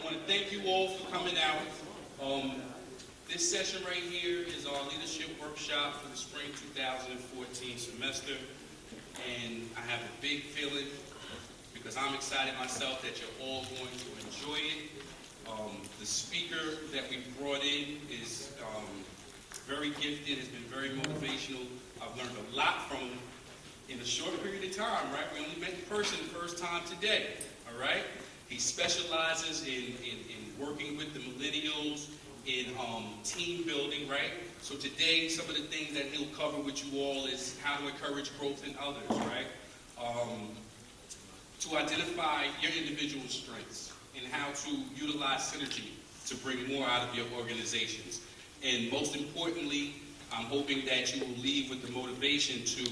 want to thank you all for coming out. This session right here is our leadership workshop for the spring 2014 semester. And I have a big feeling, because I'm excited myself, that you're all going to enjoy it. The speaker that we brought in is very gifted, has been very motivational. I've learned a lot from him in a short period of time, right? We only met in person the first time today, all right? He specializes in working with the millennials, in team building, right? So today, some of the things that he'll cover with you all is how to encourage growth in others, right? To identify your individual strengths and how to utilize synergy to bring more out of your organizations. And most importantly, I'm hoping that you will leave with the motivation to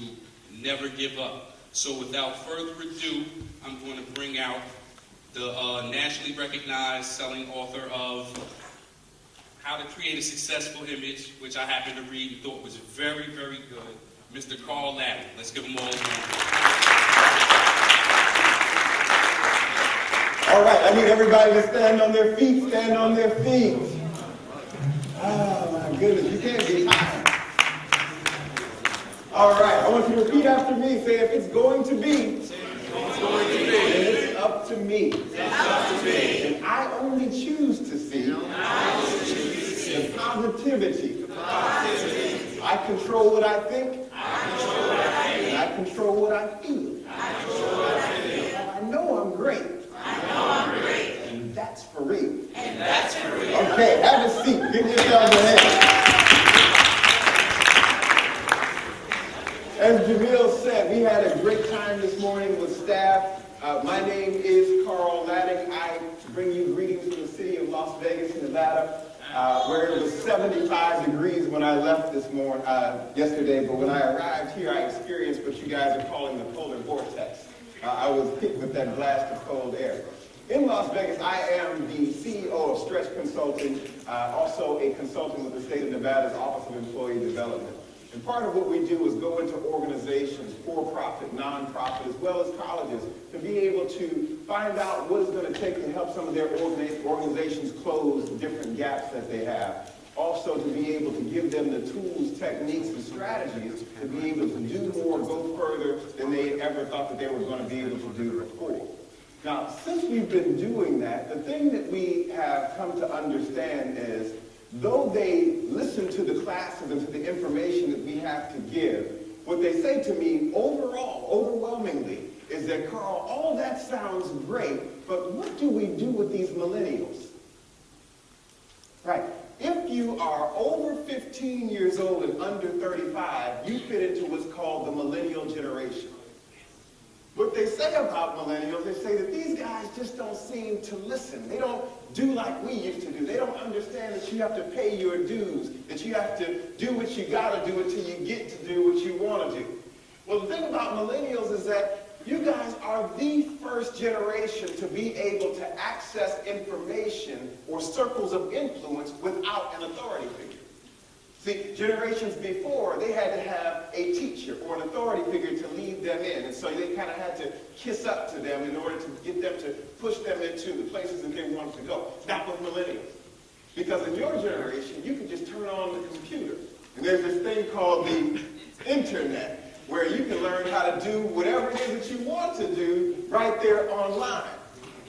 never give up. So without further ado, I'm going to bring out the nationally recognized selling author of How to Create a Successful Image, which I happened to read and thought was very, very good, Mr. Carl Latting. Let's give him all a round. All right, I need everybody to stand on their feet, stand on their feet. Oh my goodness, you can't be tired. All right, I want you to repeat after me. Say, if it's going to be, it's up to me. And I only choose to see the positivity. I control what I think, and I control what I feel. I know I'm great. And that's for real. Okay, have a seat. Give yourselves a hand. As Jamil said, we had a great time this morning with staff. My name is Carl Latting. I bring you greetings from the city of Las Vegas, Nevada, where it was 75 degrees when I left this morning, yesterday. But when I arrived here, I experienced what you guys are calling the polar vortex. I was hit with that blast of cold air. In Las Vegas, I am the CEO of Stretch Consulting, also a consultant with the state of Nevada's Office of Employee Development. And part of what we do is go into organizations, for-profit, non-profit, as well as colleges, to be able to find out what it's going to take to help some of their organizations close different gaps that they have. Also to be able to give them the tools, techniques, and strategies to be able to do more, go further than they ever thought that they were going to be able to do before. Now, since we've been doing that, the thing that we have come to understand is, though they listen to the classes and to the information that we have to give, what they say to me overall, overwhelmingly, is that, Carl, all that sounds great, but what do we do with these millennials? Right. If you are over 15 years old and under 35, you fit into what's called the millennial generation. What they say about millennials, they say that these guys just don't seem to listen. They don't do like we used to do. They don't understand that you have to pay your dues, that you have to do what you got to do until you get to do what you want to do. Well, the thing about millennials is that you guys are the first generation to be able to access information or circles of influence without an authority figure. See, generations before, they had to have a teacher or an authority figure to lead them in. And so they kind of had to kiss up to them in order to get them to push them into the places that they wanted to go. Not with millennials. Because in your generation, you can just turn on the computer. And there's this thing called the internet, where you can learn how to do whatever it is that you want to do right there online.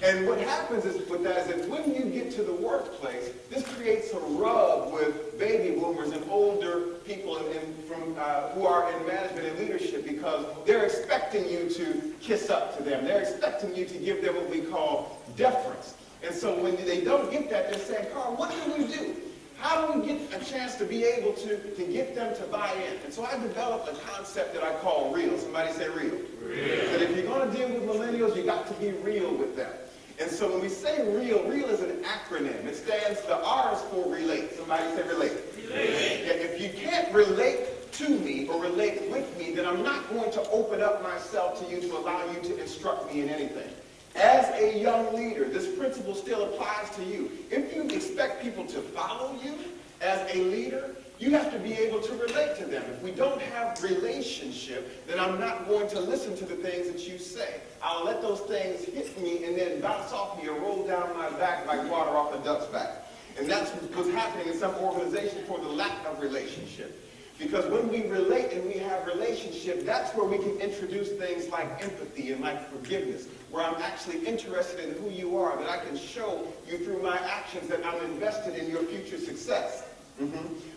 And what happens is with that is that when you get to the workplace, this creates a rub with baby boomers and older people who are in management and leadership, because they're expecting you to kiss up to them. They're expecting you to give them what we call deference. And so when they don't get that, they're saying, Carl, what do we do? How do we get a chance to be able to get them to buy in? And so I developed a concept that I call real. Somebody say real. Real. That if you're going to deal with millennials, you got to be real with them. And so when we say real, real is an acronym. It stands, the R is for relate. Somebody say relate. Relate. Yeah, if you can't relate to me or relate with me, then I'm not going to open up myself to you to allow you to instruct me in anything. As a young leader, this principle still applies to you. If you expect people to follow you as a leader, you have to be able to relate to them. If we don't have relationship, then I'm not going to listen to the things that you say. I'll let those things hit me and then bounce off me or roll down my back like water off a duck's back. And that's what's happening in some organizations for the lack of relationship. Because when we relate and we have relationship, that's where we can introduce things like empathy and like forgiveness, where I'm actually interested in who you are, that I can show you through my actions that I'm invested in your future success.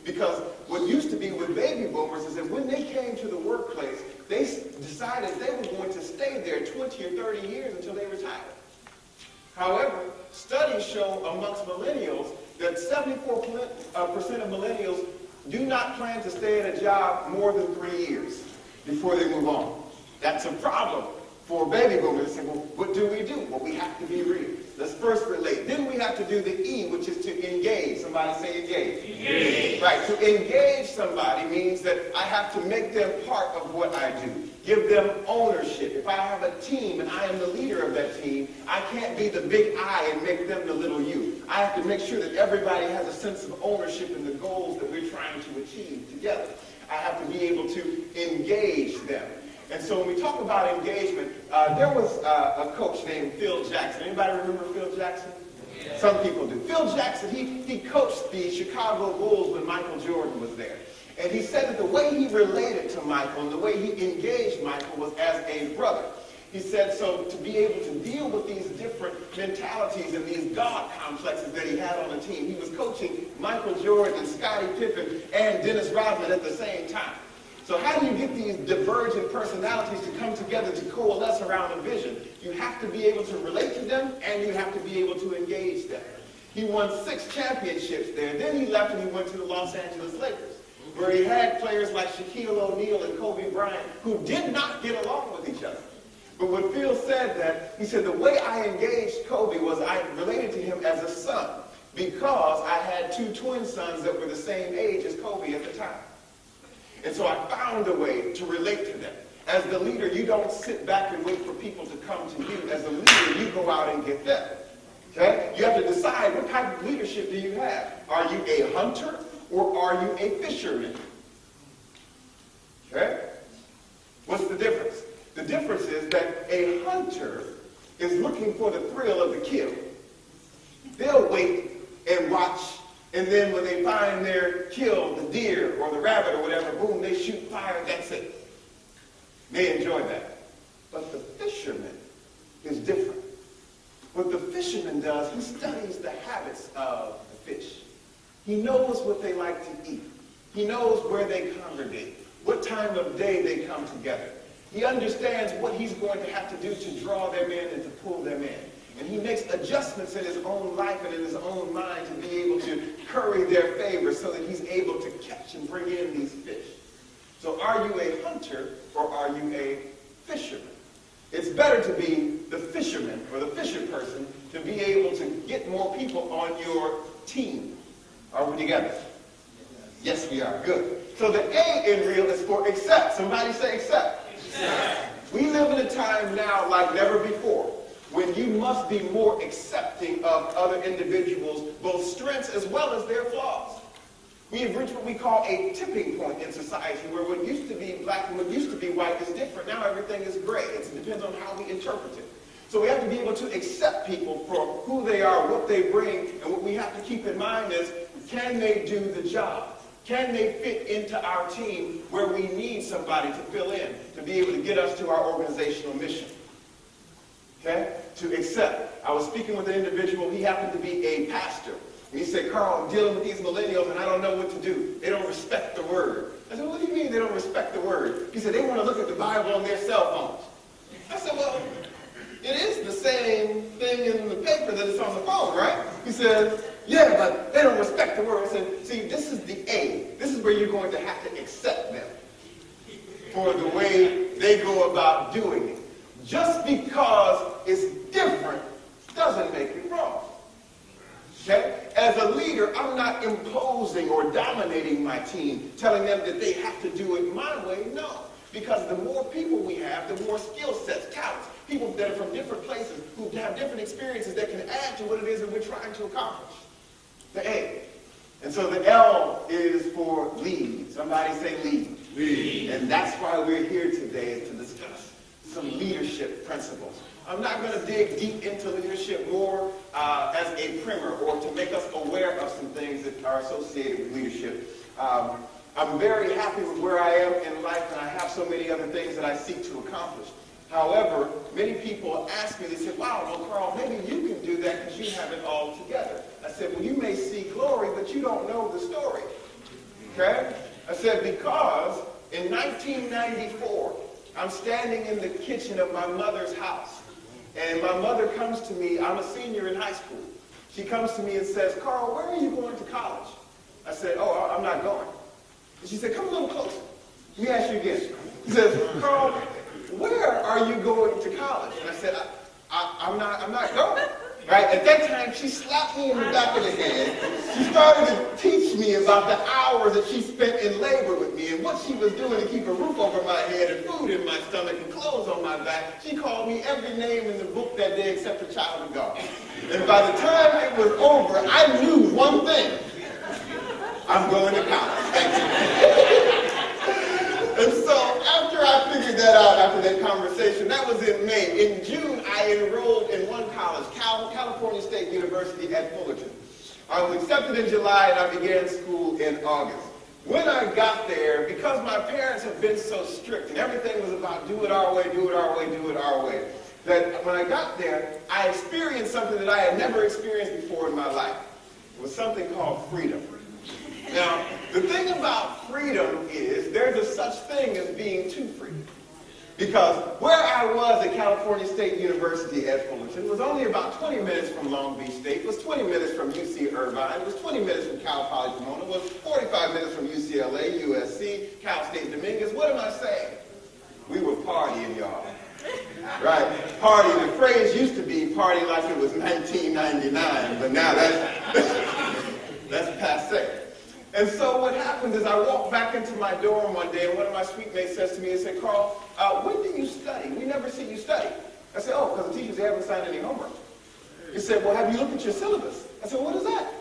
Because what used to be with baby boomers is that when they came to the workplace, they decided they were going to stay there 20 or 30 years until they retired. However, studies show amongst millennials that 74% of millennials do not plan to stay at a job more than 3 years before they move on. That's a problem for baby boomers. They say, well, what do? Well, we have to be real. Let's first relate. Then we have to do the E, which is to engage. Somebody say engage. Engage. Right. To engage somebody means that I have to make them part of what I do. Give them ownership. If I have a team and I am the leader of that team, I can't be the big I and make them the little you. I have to make sure that everybody has a sense of ownership in the goals that we're trying to achieve together. I have to be able to engage them. And so when we talk about engagement, there was a coach named Phil Jackson. Anybody remember Phil Jackson? Yeah. Some people do. Phil Jackson, he coached the Chicago Bulls when Michael Jordan was there. And he said that the way he related to Michael and the way he engaged Michael was as a brother. He said so to be able to deal with these different mentalities and these God complexes that he had on the team. He was coaching Michael Jordan and Scottie Pippen and Dennis Rodman at the same time. So how do you get these divergent personalities to come together to coalesce around a vision? You have to be able to relate to them and you have to be able to engage them. He won 6 championships there. Then he left and he went to the Los Angeles Lakers, where he had players like Shaquille O'Neal and Kobe Bryant who did not get along with each other. But when Phil said that, he said the way I engaged Kobe was I related to him as a son because I had 2 twin sons that were the same age as Kobe at the time. And so I found a way to relate to them. As the leader, you don't sit back and wait for people to come to you. As a leader, you go out and get them. Okay? You have to decide what type of leadership do you have. Are you a hunter or are you a fisherman? Okay? What's the difference? The difference is that a hunter is looking for the thrill of the kill. They'll wait and watch, and then when they find their kill, the deer or the rabbit or whatever, boom, they shoot fire, that's it. They enjoy that. But the fisherman is different. What the fisherman does, he studies the habits of the fish. He knows what they like to eat. He knows where they congregate, what time of day they come together. He understands what he's going to have to do to draw them in and to pull them in. And he makes adjustments in his own life and in his own mind to be able to curry their favor so that he's able to catch and bring in these fish. So are you a hunter or are you a fisherman? It's better to be the fisherman or the fisher person to be able to get more people on your team. Are we together? Yes, we are. Good. So the A in real is for accept. Somebody say accept. We live in a time now like never before when you must be more accepting of other individuals, both strengths as well as their flaws. We have reached what we call a tipping point in society where what used to be black and what used to be white is different. Now everything is gray. It depends on how we interpret it. So we have to be able to accept people for who they are, what they bring, and what we have to keep in mind is, can they do the job? Can they fit into our team where we need somebody to fill in, to be able to get us to our organizational mission? Okay? To accept. I was speaking with an individual, he happened to be a pastor. And he said, Carl, I'm dealing with these millennials and I don't know what to do. They don't respect the word. I said, what do you mean they don't respect the word? He said, they want to look at the Bible on their cell phones. I said, well, it is the same thing in the paper that it's on the phone, right? He said, yeah, but they don't respect the word. I said, see, this is the A. This is where you're going to have to accept them for the way they go about doing it. Just because it's different doesn't make it wrong. Okay? As a leader, I'm not imposing or dominating my team, telling them that they have to do it my way. No. Because the more people we have, the more skill sets, talents, people that are from different places who have different experiences that can add to what it is that we're trying to accomplish. The A. And so the L is for lead. Somebody say lead. Lead. And that's why we're here today, to discuss some leadership principles. I'm not going to dig deep into leadership more as a primer or to make us aware of some things that are associated with leadership. I'm very happy with where I am in life, and I have so many other things that I seek to accomplish. However, many people ask me, they say, wow, well, Carl, maybe you can do that because you have it all together. I said, well, you may see glory, but you don't know the story. Okay? I said, because in 1994, I'm standing in the kitchen of my mother's house, and my mother comes to me. I'm a senior in high school. She comes to me and says, Carl, where are you going to college? I said, oh, I'm not going. And she said, come a little closer. Let me ask you again. She says, Carl, where are you going to college? And I said, I'm not going. Right? At that time, she slapped me in the back of the head. She started to teach me about the hours that she spent in labor with me and what she was doing to keep a roof over my head and food in my stomach and clothes on my back. She called me every name in the book that day except a child of God. And by the time it was over, I knew one thing. I'm going to college. And so after I figured that out, after that conversation, that was in May. In June, I enrolled in one college, California State University at Fullerton. I was accepted in July, and I began school in August. When I got there, because my parents have been so strict, and everything was about do it our way, do it our way, do it our way, that when I got there, I experienced something that I had never experienced before in my life. It was something called freedom. Now, the thing about freedom is there's a such thing as being too free. Because where I was at California State University at Fullerton was only about 20 minutes from Long Beach State, was 20 minutes from UC Irvine, was 20 minutes from Cal Poly Pomona, was 45 minutes from UCLA, USC, Cal State Dominguez. What am I saying? We were partying, y'all. Right? Party, the phrase used to be party like it was 1999, but now that's passé. And so what happens is I walked back into my dorm one day, and one of my suite mates says to me, and said, Carl, when do you study? We never see you study. I said, oh, because the teachers, they haven't signed any homework. He said, well, have you looked at your syllabus? I said, what is that?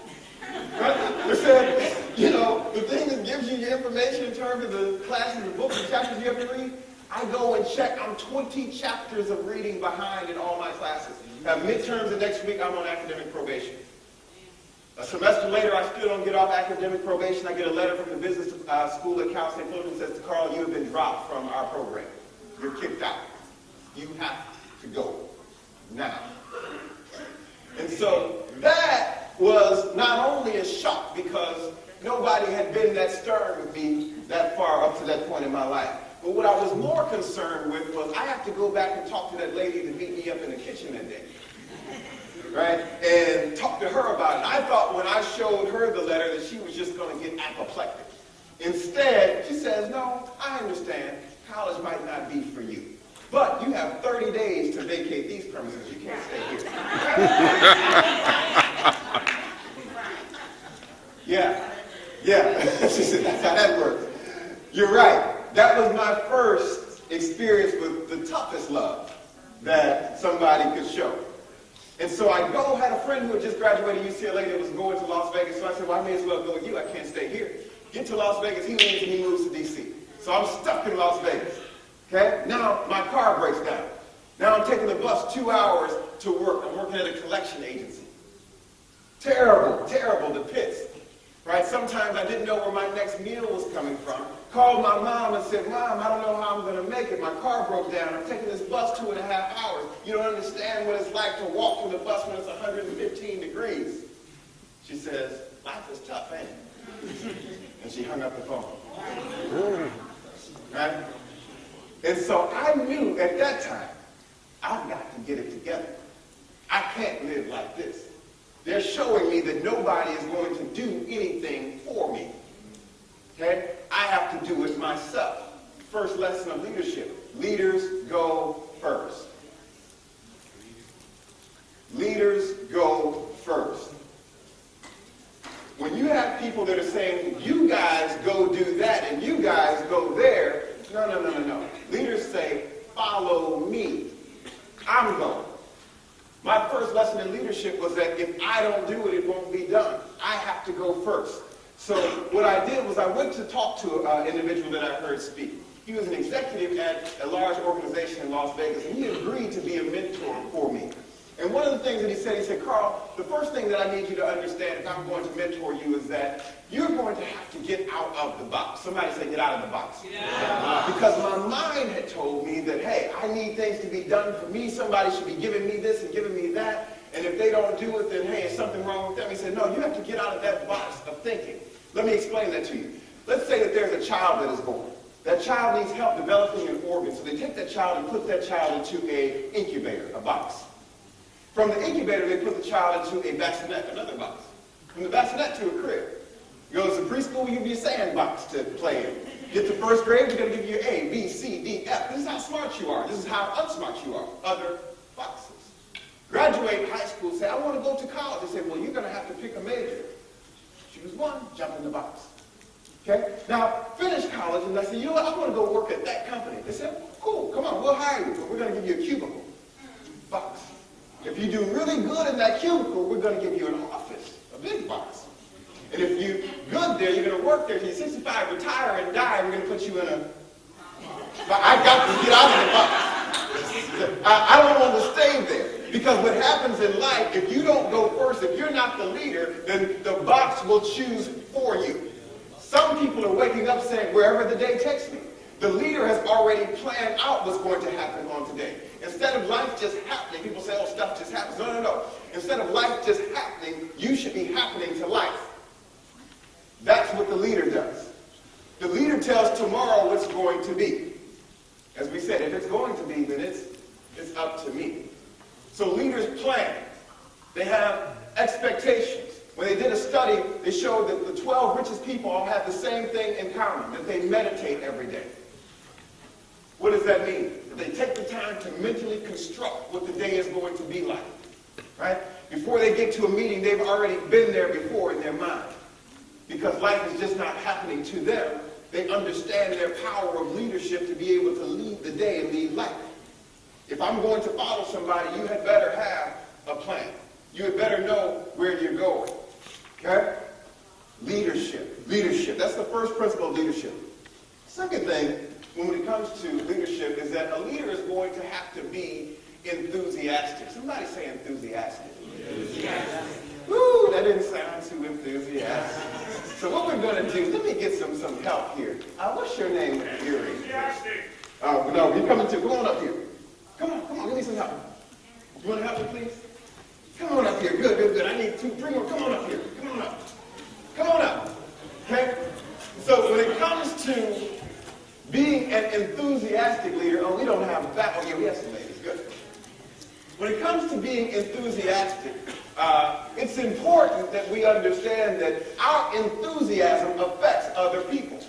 Right? He said, you know, the thing that gives you your information in terms of the classes, the books, the chapters you have to read. I go and check. I'm 20 chapters of reading behind in all my classes. Midterms the next week, I'm on academic probation. A semester later, I still don't get off academic probation. I get a letter from the business school at Cal State Fullerton that says, Carl, you have been dropped from our program. You're kicked out. You have to go now. And so that was not only a shock because nobody had been that stern with me that far up to that point in my life. But what I was more concerned with was I have to go back and talk to that lady that beat me up in the kitchen that day. Right? And talk to her about it. I thought when I showed her the letter that she was just going to get apoplectic. Instead, she says, no, I understand. College might not be for you. But you have 30 days to vacate these premises. You can't stay here. Yeah. She said, that's how that works. You're right. That was my first experience with the toughest love that somebody could show. And so I had a friend who had just graduated UCLA that was going to Las Vegas. So I said, well, I may as well go with you. I can't stay here. Get to Las Vegas. He leaves and he moves to D.C. So I'm stuck in Las Vegas. Okay? Now my car breaks down. Now I'm taking the bus 2 hours to work. I'm working at a collection agency. Terrible the pits. Right? Sometimes I didn't know where my next meal was coming from. Called my mom and said, Mom, I don't know how I'm going to make it. My car broke down. I'm taking this bus 2.5 hours. You don't understand what it's like to walk from the bus when it's 115 degrees. She says, life is tough, ain't it? And she hung up the phone. Right? And so I knew at that time, I've got to get it together. I can't live like this. They're showing me that nobody is going to do anything for me. Okay? I have to do it myself. First lesson of leadership. Leaders go first. Leaders go first. When you have people that are saying, you guys go do that and you guys go there, no. Leaders say, follow me. I'm going. My first lesson in leadership leadership was that if I don't do it, it won't be done. I have to go first. So what I did was I went to talk to an individual that I heard speak. He was an executive at a large organization in Las Vegas, and he agreed to be a mentor for me. And one of the things that he said, Carl, the first thing that I need you to understand if I'm going to mentor you is that you're going to have to get out of the box. Somebody say, get out of the box. Because my mind had told me that, hey, I need things to be done for me. Somebody should be giving me this and giving me that. And if they don't do it, then, hey, is something wrong with them? He said, no, you have to get out of that box of thinking. Let me explain that to you. Let's say that there's a child that is born. That child needs help developing an organ. So they take that child and put that child into an incubator, a box. From the incubator, they put the child into a bassinet, another box. From the bassinet to a crib. Goes to preschool, you give you a sandbox to play in. Get to first grade, we're going to give you A, B, C, D, F. This is how smart you are. This is how unsmart you are. Other boxes. Graduate high school, say, I want to go to college. They say, well, you're going to have to pick a major. Choose one, jump in the box. Okay? Now, finish college, and I say, you know what, I want to go work at that company. They said, cool, come on, we'll hire you, but we're going to give you a cubicle. Box. If you do really good in that cubicle, we're going to give you an office, a big box. And if you're good there, you're going to work there till you're 65, retire, and die, and we're going to put you in a... I got to get out of the box. I don't want to stay there. Because what happens in life, if you don't go first, if you're not the leader, then the box will choose for you. Some people are waking up saying, wherever the day takes me. The leader has already planned out what's going to happen on today. Instead of life just happening, people say, oh, stuff just happens. No, no, no. Instead of life just happening, you should be happening to life. That's what the leader does. The leader tells tomorrow what's going to be. As we said, if it's going to be, then it's up to me. So leaders plan. They have expectations. When they did a study, they showed that the 12 richest people all have the same thing in common, that they meditate every day. What does that mean? That they take the time to mentally construct what the day is going to be like. Right? Before they get to a meeting, they've already been there before in their mind. Because life is just not happening to them. They understand their power of leadership to be able to lead the day and lead life. If I'm going to follow somebody, you had better have a plan. You had better know where you're going. Okay? Leadership. Leadership. That's the first principle of leadership. Second thing, when it comes to leadership, is that a leader is going to have to be enthusiastic. Somebody say enthusiastic. Enthusiastic. Woo, that didn't sound too enthusiastic. So what we're going to do, let me get some help here. What's your name? Enthusiastic. No, you're coming too. Come on up here. Come on, give me some help. You want to help me, please? Come on up here. Good, good, good. I need 2, 3 more. Come on up here. Come on up. Come on up. Okay? So when it comes to being an enthusiastic leader, we don't have that. Oh, yeah, we have some ladies. Good. When it comes to being enthusiastic, it's important that we understand that our enthusiasm affects other people.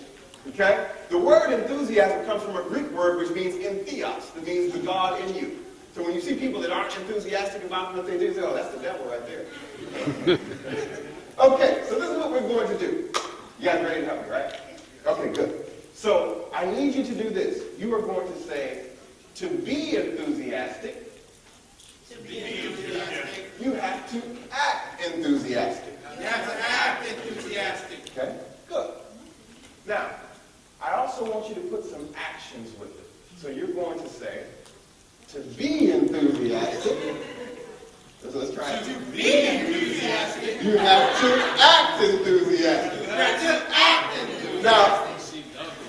Okay? The word enthusiasm comes from a Greek word which means entheos. That means the God in you. So when you see people that aren't enthusiastic about what they do, you say, oh, that's the devil right there. Okay, so this is what we're going to do. You guys ready to help me, right? Okay, good. So I need you to do this. You are going to say, to be enthusiastic, you have to act enthusiastic. You have to act enthusiastic. Okay, good. Now, I also want you to put some actions with it. So you're going to say, to be enthusiastic, so let's try it. To be enthusiastic, you have to act enthusiastic. You have to act enthusiastic. Now,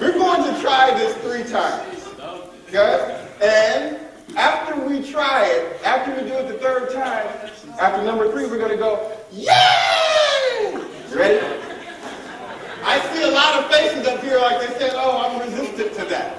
we're going to try this 3 times. Okay? And after we try it, after we do it the 3rd time, after number 3, we're going to go, yay! Ready? I see a lot of faces up here like they said, oh, I'm resistant to that.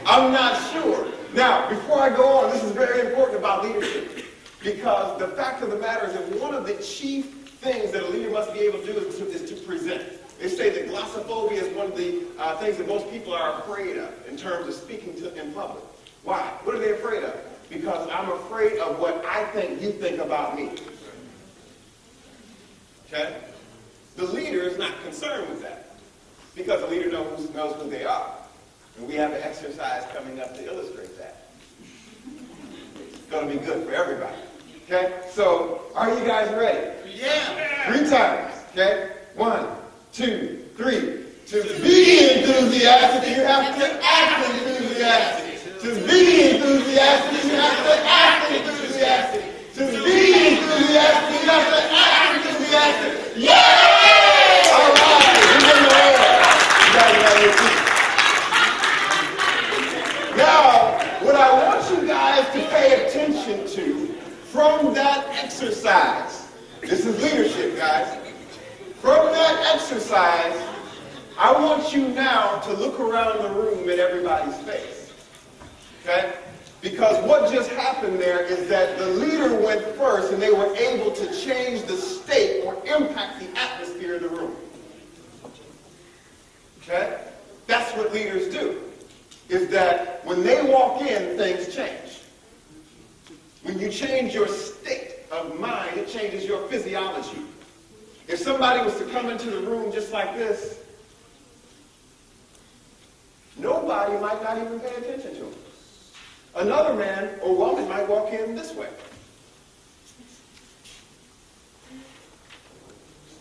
I'm not sure. Now, before I go on, this is very important about leadership. Because the fact of the matter is that one of the chief things that a leader must be able to do is to present. They say that glossophobia is one of the things that most people are afraid of in terms of speaking in public. Why? What are they afraid of? Because I'm afraid of what I think you think about me. Okay? The leader is not concerned with that. Because the leader knows who they are. And we have an exercise coming up to illustrate that. It's going to be good for everybody. Okay? So, are you guys ready? Yeah. 3 times. Okay? 1, 2, 3. To be enthusiastic, you have to act enthusiastic. To be enthusiastic, you have to act enthusiastic. To be enthusiastic, you have to act enthusiastic. Yay! All right, we're in the air. Congratulations. Now, what I want you guys to pay attention to from that exercise, this is leadership, guys. From that exercise, I want you now to look around the room at everybody's face. Okay? Because what just happened there is that the leader went first and they were able to change the state or impact the atmosphere of the room. Okay? That's what leaders do. Is that when they walk in, things change. When you change your state of mind, it changes your physiology. If somebody was to come into the room just like this, nobody might not even pay attention to him. Another man or woman might walk in this way.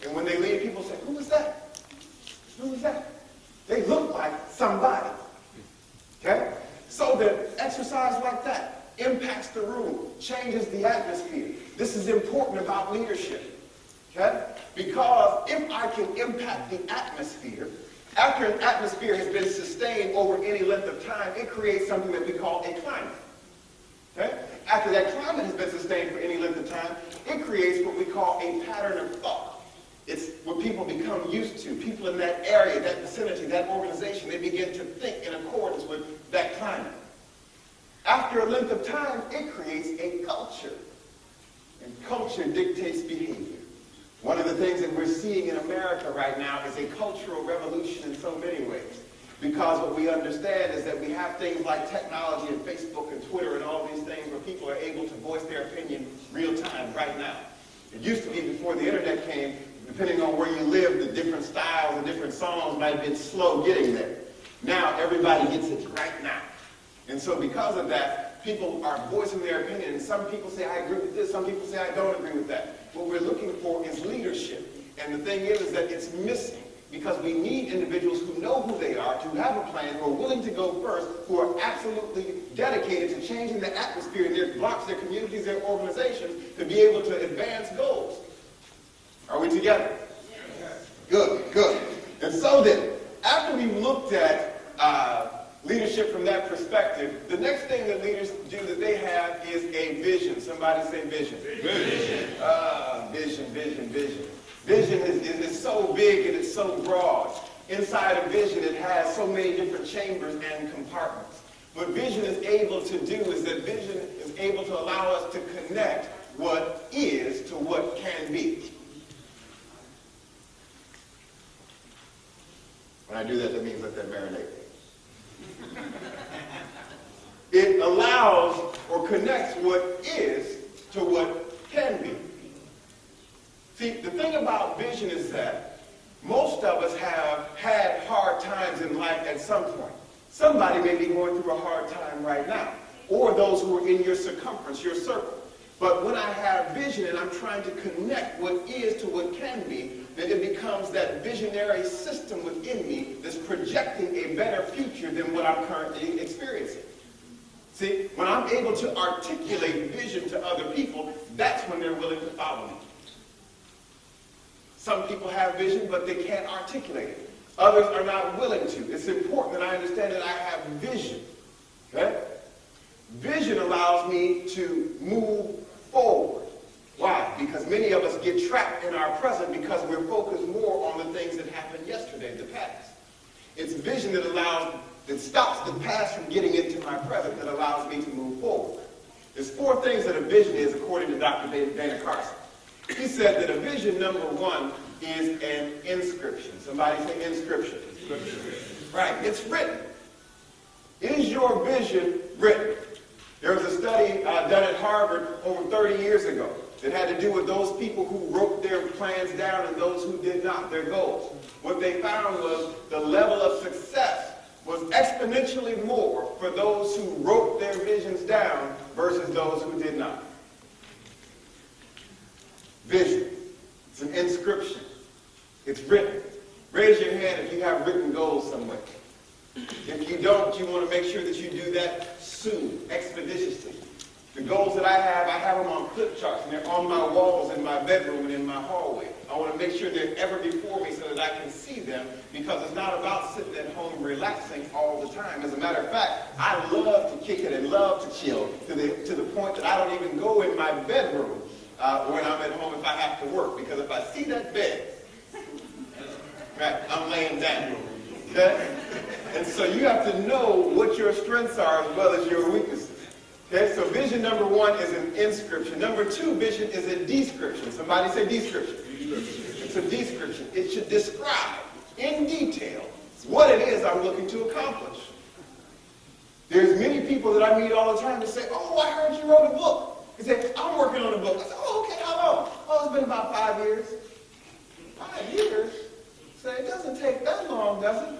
And when they leave, people say, who is that? Who is that? They look like somebody. Okay? So that exercise like that impacts the room, changes the atmosphere. This is important about leadership. Okay? Because if I can impact the atmosphere, after an atmosphere has been sustained over any length of time, it creates something that we call a climate. Okay? After that climate has been sustained for any length of time, it creates what we call a pattern of thought. It's what people become used to. People in that area, that vicinity, that organization, they begin to think in accordance with that climate. After a length of time, it creates a culture. And culture dictates behavior. One of the things that we're seeing in America right now is a cultural revolution in so many ways. Because what we understand is that we have things like technology and Facebook and Twitter and all these things where people are able to voice their opinion real time right now. It used to be before the internet came, depending on where you lived, the different styles and different songs might have been slow getting there. Now everybody gets it right now. And so because of that, people are voicing their opinion. And some people say, I agree with this. Some people say, I don't agree with that. What we're looking for is leadership. And the thing is that it's missing because we need individuals who know who they are, who have a plan, who are willing to go first, who are absolutely dedicated to changing the atmosphere in their blocks, their communities, their organizations to be able to advance goals. Are we together? Yes. Good, good. And so then, after we've looked at leadership from that perspective, the next thing that leaders do that they have is a vision. Somebody say vision. Vision. Vision, vision, vision. Vision is so big and it's so broad. Inside of vision, it has so many different chambers and compartments. What vision is able to do is that vision is able to allow us to connect what is to what can be. When I do that, that means let that marinate. It allows or connects what is to what can be. See, the thing about vision is that most of us have had hard times in life at some point. Somebody may be going through a hard time right now, or those who are in your circumference, your circle. But when I have vision and I'm trying to connect what is to what can be, then it becomes that visionary system within me that's projecting a better future than what I'm currently experiencing. See, when I'm able to articulate vision to other people, that's when they're willing to follow me. Some people have vision, but they can't articulate it. Others are not willing to. It's important that I understand that I have vision. Okay? Vision allows me to move forward. Why? Because many of us get trapped in our present because we're focused more on the things that happened yesterday, the past. It's vision that stops the past from getting into my present that allows me to move forward. There's 4 things that a vision is according to Dr. Dana Carson. He said that a vision, number 1, is an inscription. Somebody say inscription. Right, it's written. Is your vision written? There was a study done at Harvard over 30 years ago that had to do with those people who wrote their plans down and those who did not, their goals. What they found was the level of success was exponentially more for those who wrote their visions down versus those who did not. Vision. It's an inscription. It's written. Raise your hand if you have written goals somewhere. If you don't, you want to make sure that you do that soon, expeditiously. The goals that I have them on clip charts, and they're on my walls in my bedroom and in my hallway. I want to make sure they're ever before me so that I can see them, because it's not about sitting at home relaxing all the time. As a matter of fact, I love to kick it and love to chill to the point that I don't even go in my bedroom when I'm at home if I have to work, because if I see that bed, right, I'm laying down. Okay? And so you have to know what your strengths are as well as your weaknesses. Okay, so vision number 1 is an inscription. Number 2, vision is a description. Somebody say description. It's a description. It should describe in detail what it is I'm looking to accomplish. There's many people that I meet all the time that say, oh, I heard you wrote a book. They say, I'm working on a book. I say, oh, okay, how long? Oh, it's been about 5 years. 5 years? So it doesn't take that long, does it?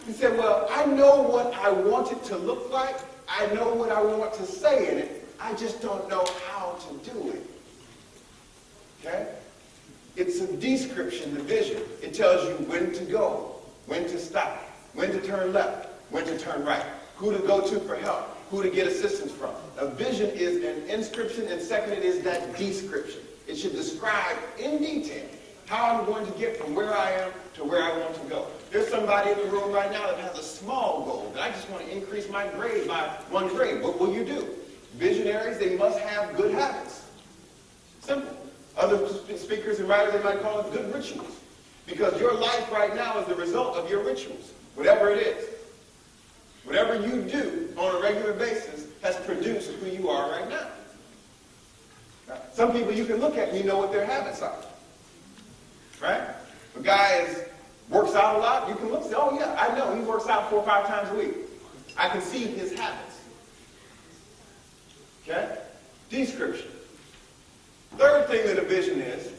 He said, well, I know what I want it to look like. I know what I want to say in it. I just don't know how to do it. Okay? It's a description, the vision. It tells you when to go, when to stop, when to turn left, when to turn right, who to go to for help, who to get assistance from. A vision is an inscription, and second, it is that description. It should describe in detail how I'm going to get from where I am to where I want to go. There's somebody in the room right now that has a small goal, that I just want to increase my grade by 1 grade. What will you do? Visionaries, they must have good habits. Simple. Other speakers and writers, they might call it good rituals. Because your life right now is the result of your rituals, whatever it is. Whatever you do on a regular basis has produced who you are right now. Some people you can look at and you know what their habits are. Right? If a guy works out a lot, you can look and say, oh yeah, I know, he works out 4 or 5 times a week. I can see his habits. Okay? Description. Third thing that a vision is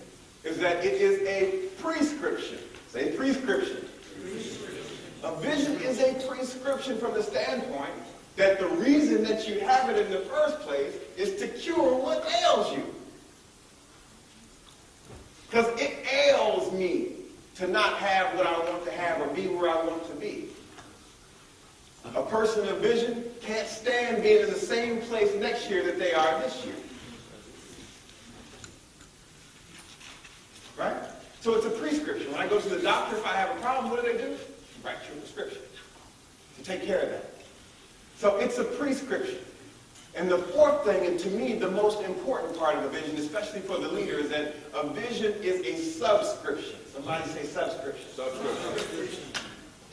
that it is a prescription. Say prescription. A vision is a prescription from the standpoint that the reason that you have it in the first place is to cure what ails you. Because it ails me to not have what I want to have or be where I want to be. A person of vision can't stand being in the same place next year that they are this year. Right? So it's a prescription. When I go to the doctor, if I have a problem, what do? Write you a prescription to take care of that. So it's a prescription. And the fourth thing, and to me the most important part of a vision, especially for the leader, is that a vision is a subscription. Somebody say subscription. Subscription.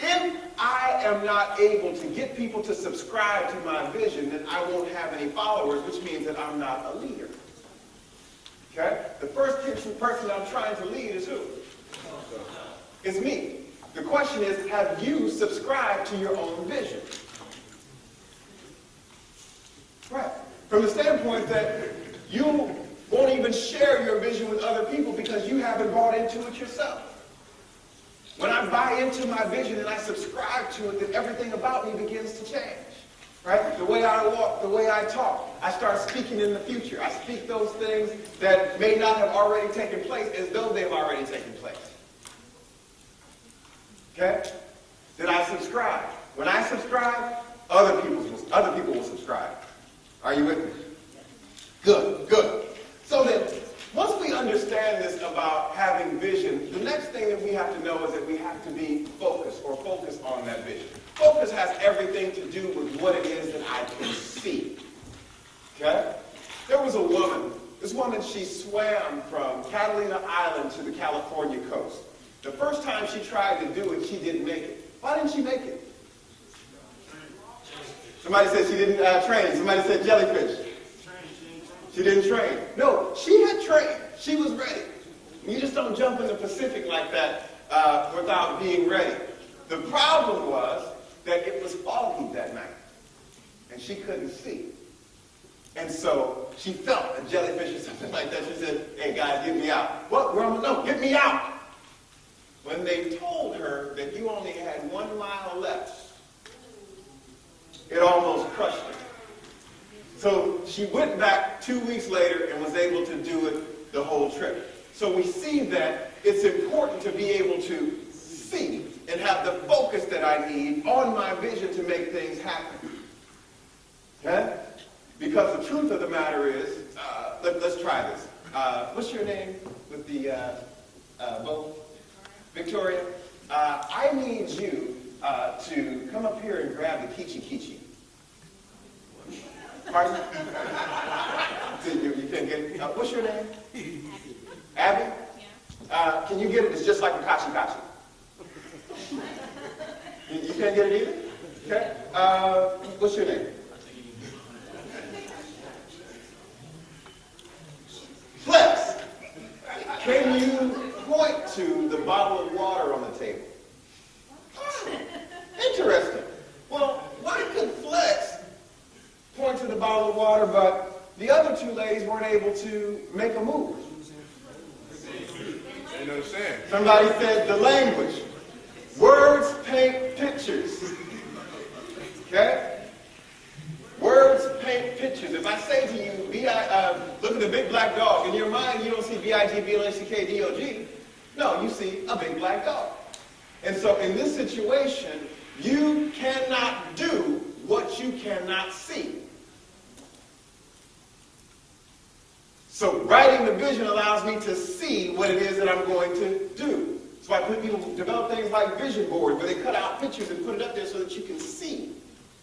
If I am not able to get people to subscribe to my vision, then I won't have any followers, which means that I'm not a leader. Okay? The first person I'm trying to lead is who? It's me. The question is, have you subscribed to your own vision? Right. From the standpoint that you won't even share your vision with other people because you haven't bought into it yourself. When I buy into my vision and I subscribe to it, then everything about me begins to change. Right? The way I walk, the way I talk, I start speaking in the future. I speak those things that may not have already taken place as though they've already taken place. Okay? Did I subscribe? When I subscribe, other people will subscribe. Are you with me? Good, good. So then, once we understand this about having vision, the next thing that we have to know is that we have to be focused or focus on that vision. Focus has everything to do with what it is that I can see. Okay? There was a woman. This woman, she swam from Catalina Island to the California coast. The first time she tried to do it, she didn't make it. Why didn't she make it? Somebody said she didn't train. Somebody said jellyfish. She didn't train. No, she had trained. She was ready. You just don't jump in the Pacific like that without being ready. The problem was that it was foggy that night, and she couldn't see. And so she felt a jellyfish or something like that. She said, hey, guys, get me out. What? No, get me out. When they told her that you only had 1 mile left, it almost crushed her. So she went back 2 weeks later and was able to do it the whole trip. So we see that it's important to be able to see and have the focus that I need on my vision to make things happen. Okay? Because the truth of the matter is, let's try this. What's your name with the boat? Victoria. I need you to come up here and grab the kichi-kichi. Pardon? You can't get it? What's your name? Abby? Yeah. Can you get it? It's just like a kachi-kachi. You can't get it either? Okay. What's your name? Flex. Can you point to the bottle of water on the table? Interesting. Well, why could Flex point to the bottle of water, but the other two ladies weren't able to make a move? They know what I'm saying. Somebody said the language. Words paint pictures. Okay? Words paint pictures. If I say to you, look at the big black dog, in your mind you don't see B-I-G-B-L-A-C-K-D-O-G. No, you see a big black dog. And so in this situation, you cannot do what you cannot see. So writing the vision allows me to see what it is that I'm going to do. So I put people develop things like vision boards where they cut out pictures and put it up there so that you can see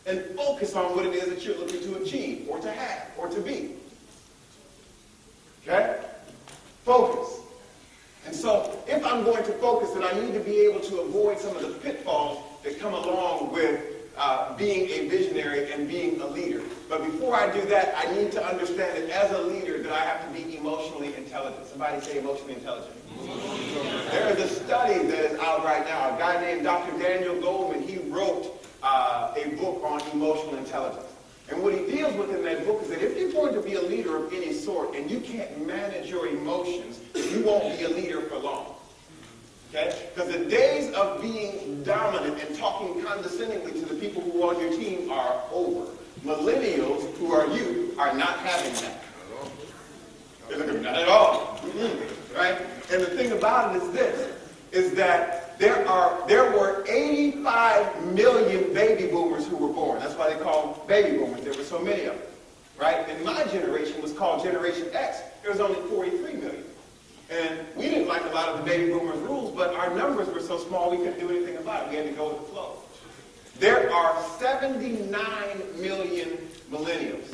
and focus on what it is that you're looking to achieve or to have or to be. Okay? Focus. And so if I'm going to focus, then I need to be able to avoid some of the pitfalls that come along with being a visionary and being a leader. But before I do that, I need to understand that as a leader that I have to be emotionally intelligent. Somebody say emotionally intelligent. There is a study that is out right now. A guy named Dr. Daniel Goleman, he wrote a book on emotional intelligence. And what he deals with in that book is that if you're going to be a leader of any sort and you can't manage your emotions, you won't be a leader for long. Okay? Because the days of being dominant and talking condescendingly to the people who are on your team are over. Millennials, who are you, are not having that. Not at all. Right? And the thing about it is this, is that there were 85 million baby boomers who were born. That's why they call them baby boomers. There were so many of them. Right? And my generation was called Generation X. There was only 43 million. And we didn't like a lot of the baby boomers' rules, but our numbers were so small we couldn't do anything about it. We had to go with the flow. There are 79 million millennials,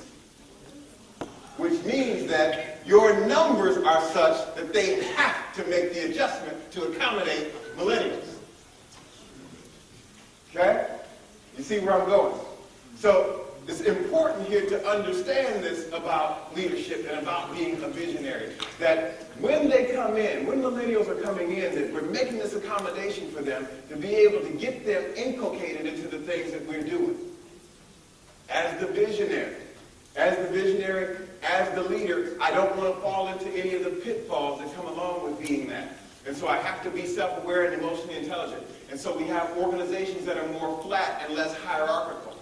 which means that your numbers are such that they have to make the adjustment to accommodate millennials. Okay? You see where I'm going? So it's important here to understand this about leadership and about being a visionary. That when they come in, when millennials are coming in, that we're making this accommodation for them to be able to get them inculcated into the things that we're doing. As the visionary, as the leader, I don't want to fall into any of the pitfalls that come along with being that. And so I have to be self-aware and emotionally intelligent. And so we have organizations that are more flat and less hierarchical.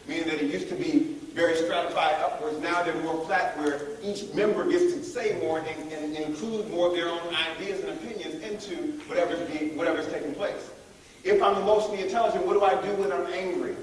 Meaning that it used to be very stratified upwards. Now they're more flat where each member gets to say more and include more of their own ideas and opinions into whatever's taking place. If I'm emotionally intelligent, what do I do when I'm angry?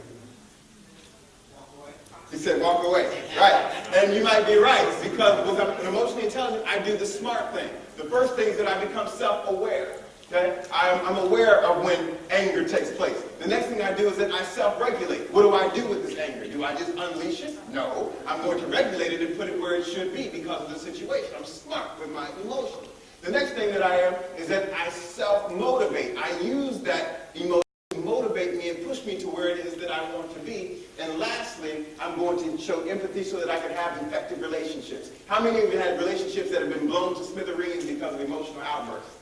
He said, walk away. Right. And you might be right, because when I'm emotionally intelligent, I do the smart thing. The first thing is that I become self-aware. Okay? I'm aware of when anger takes place. The next thing I do is that I self-regulate. What do I do with this anger? Do I just unleash it? No. I'm going to regulate it and put it where it should be because of the situation. I'm smart with my emotions. The next thing that I am is that I self-motivate. I use that emotion to motivate me and push me to where it is that I want to be. And lastly, I'm going to show empathy so that I can have effective relationships. How many of you had relationships that have been blown to smithereens because of emotional outbursts?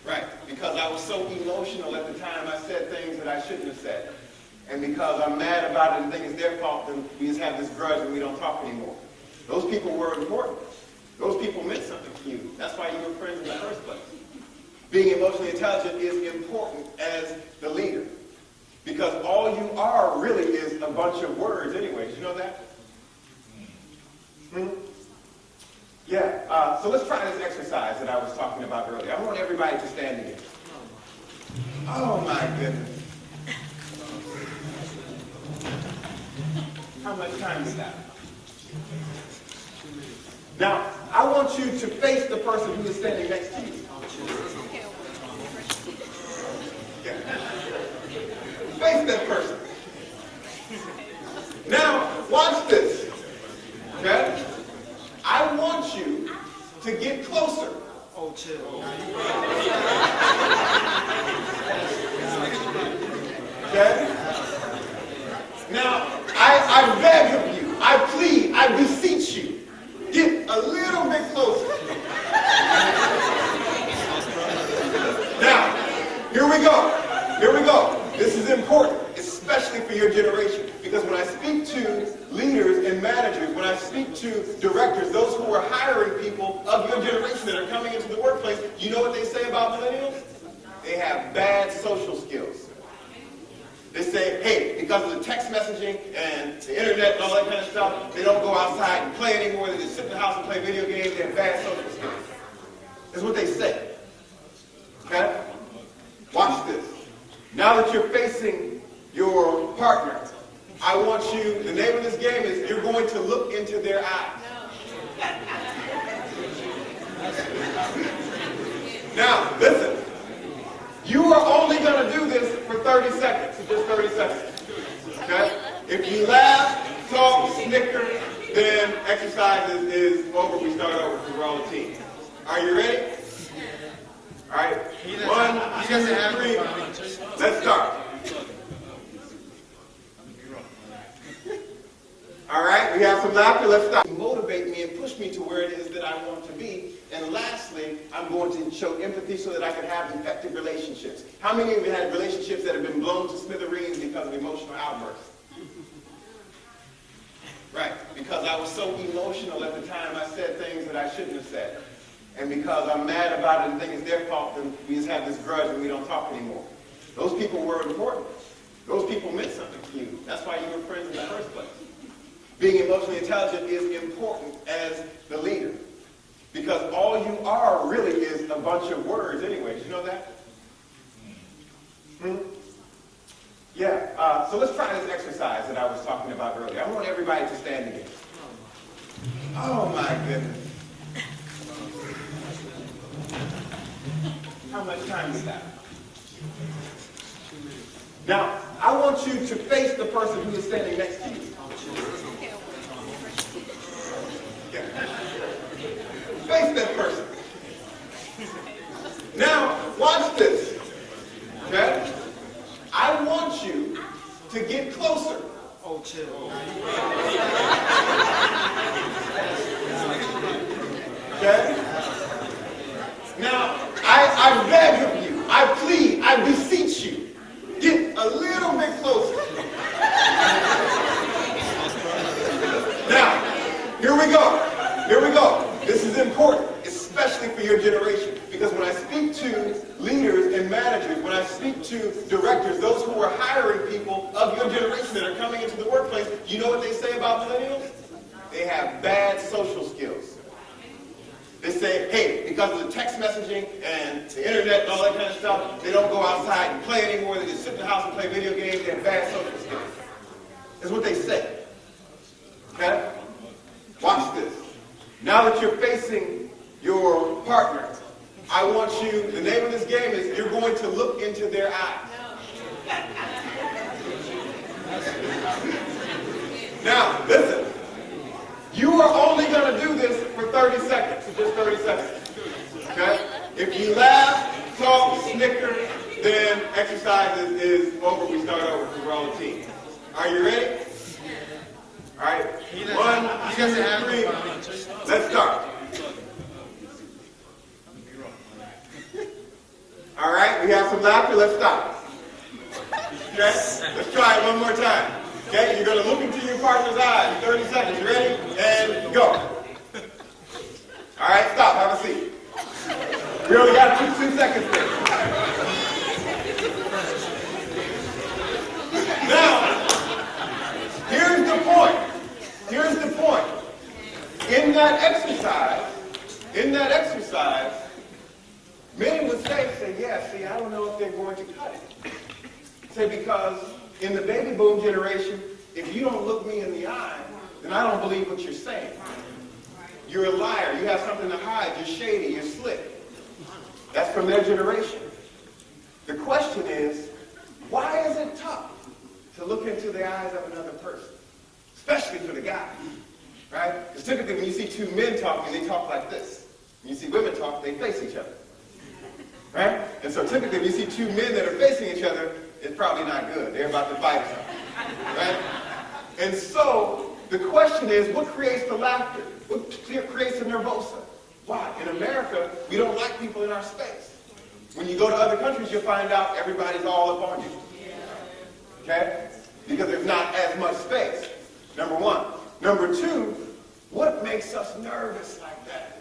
Right, because I was so emotional at the time I said things that I shouldn't have said. And because I'm mad about it and think it's their fault, then we just have this grudge and we don't talk anymore. Those people were important. Those people meant something to you. That's why you were friends in the first place. Being emotionally intelligent is important as the leader. Because all you are really is a bunch of words anyway. Did you know that? So let's try this exercise that I was talking about earlier. I want everybody to stand again. Oh my goodness. How much time is that? Now, I want you to face the person who is standing next to you. Yeah. Face that person. Now, watch this. Okay? I want you to get closer. Oh, chill. Okay? Now, I beg of you, I plead, I beseech you, get a little bit closer. Now, here we go. Here we go. This is important, especially for your generation. Because when I speak to leaders and managers, when I speak to directors, those who are hiring people of your generation that are coming into the workplace, you know what they say about millennials? They have bad social skills. They say, hey, because of the text messaging and the internet and all that kind of stuff, they don't go outside and play anymore. They just sit in the house and play video games. They have bad social skills. That's what they say. Okay? Watch this. Now that you're facing your partner, I want you, the name of this game is you're going to look into their eyes. Now, listen. You are only going to do this for 30 seconds, just 30 seconds. Okay? If you laugh, talk, snicker, then exercise is over. We start over because we're all a team. Are you ready? All right. 1, 2, 3. Let's start. All right, we have some laughter. Let's stop. Motivate me and push me to where it is that I want to be. And lastly, I'm going to show empathy so that I can have effective relationships. How many of you had relationships that have been blown to smithereens because of emotional outbursts? Right, because I was so emotional at the time I said things that I shouldn't have said. And because I'm mad about it and think it's their fault, then we just have this grudge and we don't talk anymore. Those people were important. Those people meant something to you. That's why you were friends in the first place. Being emotionally intelligent is important as the leader. Because all you are really is a bunch of words anyway. Did you know that? So let's try this exercise that I was talking about earlier. I want everybody to stand again. Oh my goodness. How much time is that? Now, I want you to face the person who is standing next to you. Face that person. Now, watch this. Okay? I want you to get closer. Oh, chill. Okay? Now, I beg of you, I plead, I beseech you, get a little bit closer. Now, here we go. Here we go. This is important, especially for your generation. Because when I speak to leaders and managers, when I speak to directors, those who are hiring people of your generation that are coming into the workplace, you know what they say about millennials? They have bad social skills. They say, hey, because of the text messaging and the internet and all that kind of stuff, they don't go outside and play anymore. They just sit in the house and play video games. They have bad social skills. That's what they say. Okay? Watch this. Now that you're facing your partner, I want you, the name of this game is you're going to look into their eyes. Now, listen. You are only going to do this for 30 seconds, just 30 seconds. Okay? If you laugh, talk, snicker, then exercise is over. We start over because we're all a team. Are you ready? All right. 1, 2, 3. Let's start. All right. We have some laughter. Let's stop. Okay? Let's try it one more time. Okay, you're going to look into your partner's eyes in 30 seconds. You ready? And go. All right, stop. Have a seat. We only got 2 seconds there. Now, here's the point. Here's the point. In that exercise, in that exercise, many would say, yeah, see, I don't know if they're going to cut it. Say, because in the baby boom generation, if you don't look me in the eye, then I don't believe what you're saying. You're a liar. You have something to hide. You're shady. You're slick. That's from their generation. The question is, why is it tough to look into the eyes of another person? Especially for the guy, right? Because typically when you see two men talking, they talk like this. When you see women talk, they face each other, right? And so typically when you see two men that are facing each other, it's probably not good. They're about to fight or something, right? And so the question is, what creates the laughter? What creates the nervosa? Why? In America, we don't like people in our space. When you go to other countries, you'll find out everybody's all up on you. Okay? Because there's not as much space. Number one. Number two, what makes us nervous like that?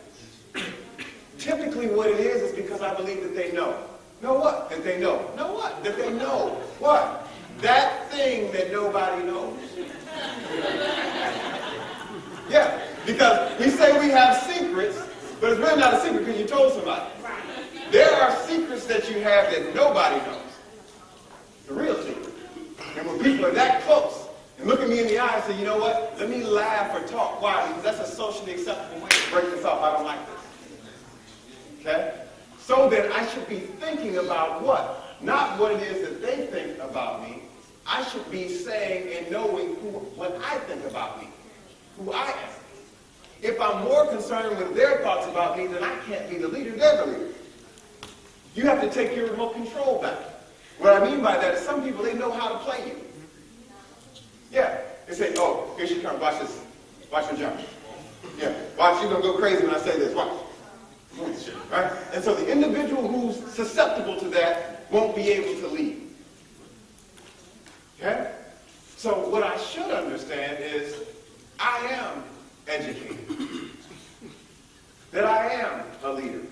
Typically what it is because I believe that they know. Know what? That they know. Know what? That they know. What? That thing that nobody knows. Yeah, because we say we have secrets, but it's really not a secret because you told somebody. There are secrets that you have that nobody knows. The real secret. And when people are that close and look at me in the eye and say, you know what, let me laugh or talk. Why? Because that's a socially acceptable way to break this off. I don't like this. Okay? So then I should be thinking about what? Not what it is that they think about me. I should be saying and knowing what I think about me, who I am. If I'm more concerned with their thoughts about me, then I can't be the leader. They're the leader. You have to take your remote control back. What I mean by that is some people, they know how to play you. Yeah. They say, oh, here she comes. Watch this. Watch her jump. Yeah. Watch, she's going to go crazy when I say this. Watch. Right? And so the individual who's susceptible to that won't be able to lead. Okay? So what I should understand is I am educated. That I am a leader.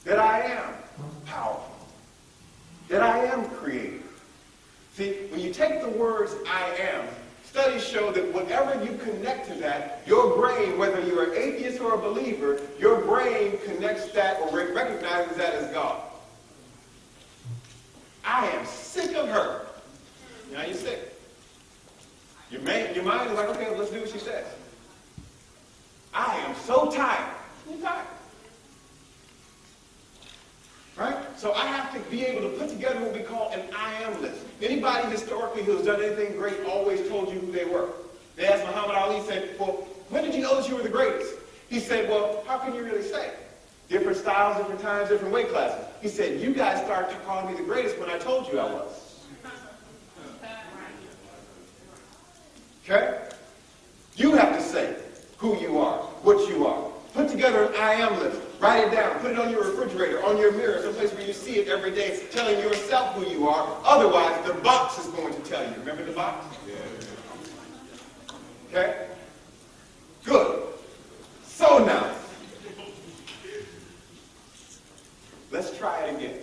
That I am powerful. That I am creative. See, when you take the words I am, studies show that whatever you connect to that, your brain, whether you're an atheist or a believer, your brain connects that or recognizes that as God. I am sick of her. Now you're sick. Your mind is like, okay, let's do what she says. I am so tired. You're tired. Right? So I have to be able to put together what we call an I am list. Anybody historically who's done anything great always told you who they were. They asked Muhammad Ali, said, well, when did you know that you were the greatest? He said, well, how can you really say? Different styles, different times, different weight classes. He said, you guys started calling me the greatest when I told you I was. Okay? You have to say who you are, what you are. Put together an I am list. Write it down. Put it on your refrigerator, on your mirror, someplace where you see it every day, telling yourself who you are. Otherwise, the box is going to tell you. Remember the box? Okay? Good. So now, let's try it again.